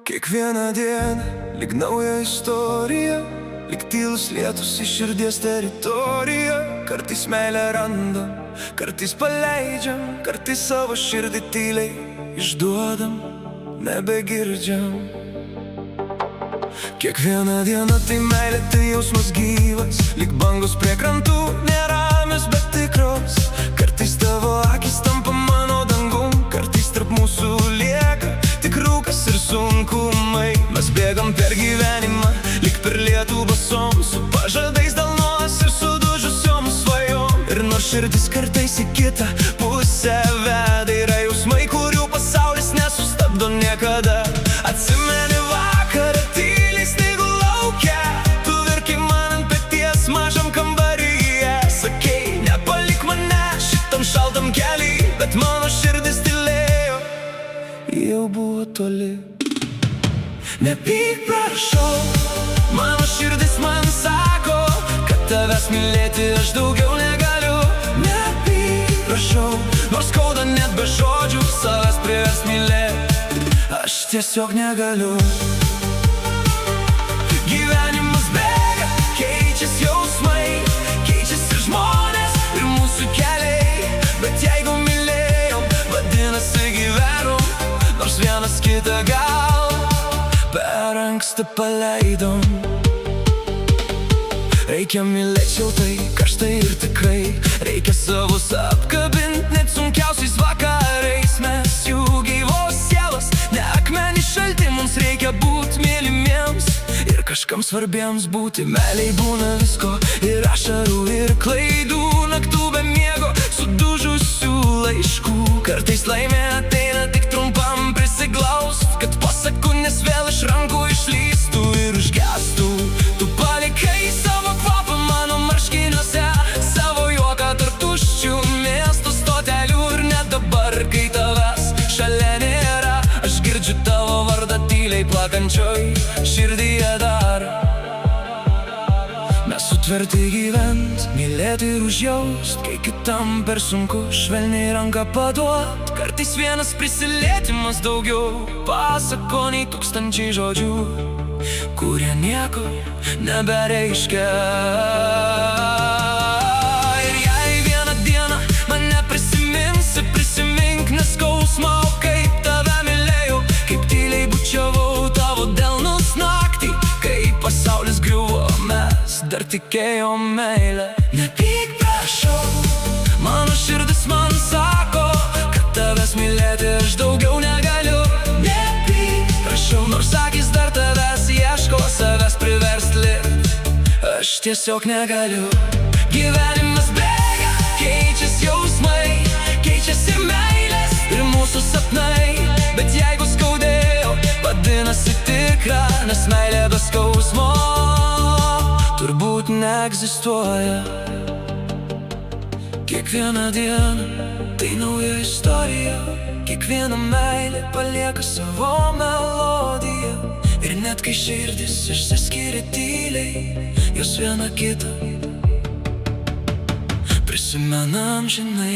Kiekvieną dieną lyg nauja istorija, lyg tylus lietus į širdies teritoriją. Kartais meilę randam, kartais paleidžiam, kartais savo širdį tyliai išduodam, nebegirdžiam. Kiekvieną dieną tai meilė, tai jausmas gyvas, lyg bangos prie krantų, neramios, bet tikros. Kartais tavo akis tampa mano dangum, kartais tarp mūsų lieka tik rūkas ir sunkumai. Mes bėgam per gyvenimą, lyg per lietų basom, su pažadais delnuos ir sudužusiom svajom. Ir nors širdis kartais į kitą pusę veda, yra jausmai, kurių pasaulis nesustabdo niekada. Atsimeni vakarą tyliai snigų lauke, tu verki man ant peties mažam kambaryje. Sakei, nepalik mane šitam šaltam kely, bet mano širdis tylėjo, jau buvo toli. Nepyk, prašau, mano širdis man sako, kad tavęs mylėti aš daugiau negaliu. Nepyk, prašau, nors skauda net be žodžių, savęs priverst mylėti aš tiesiog negaliu. Gyvenimas bėga, keičiasi jausmai, keičiasi žmonės ir mūsų keliai. Bet jeigu mylėjom, vadinasi gyvenom, nors vienas kitą gal per anksti paleidom. Reikia mylėt šiltai, karštai ir tikrai, reikia savus apkabint net sunkiausiais vakarais. Mes jų gyvos sielos, ne akmenys šalti, mums reikia būt mylimiems ir kažkam svarbiems būti. Meilei būna visko, ir ašarų, ir klaidų, naktų be miego, sudužusių laiškų. Kartais laimė ateina tik trumpam, prisiglaust, kad po sekundės vėl iš rankų išlystų ir užgestų. Tu palikai savo kvapą mano marškiniuose, savo juoką tarp tuščių miesto stotelių. Ir net dabar, kai tavęs šalia nėra, aš girdžiu tavo vardą tyliai plakančioj širdyje dar. Mes sutverti gyvent, mylėti ir užjaust, kai kitam per sunku švelniai ranką paduot. Kartais vienas prisilietimas daugiau pasako nei tūkstančiai žodžių, kurie nieko nebereiškia. Ir jei vieną dieną mane prisiminsi, prisimink neskausmą, kaip tave mylėjau, kaip tyliai bučiavau tavo delnus naktį, kai pasaulis griuvo, mes dar tikėjom meilę. Nepyk, prašau, mano širdis man sako, kad tavęs mylėti aš daugiau negaliu. Nepyk, prašau, nors akis dar tavęs ieško, savęs priverst likt aš tiesiog negaliu. Gyvenimas bėga, keičiasi jausmai, keičiasi meilės ir mūsų sapnai. Bet jeigu skaudėjo, vadinasi tikra, nes meilė be skausmo turbūt neegzistuoja. Kiekvieną dieną tai nauja istorija, kiekviena meilė palieka savo melodiją. Ir net kai širdis išsiskiria tyliai, jos viena kitą prisimenam, žinai.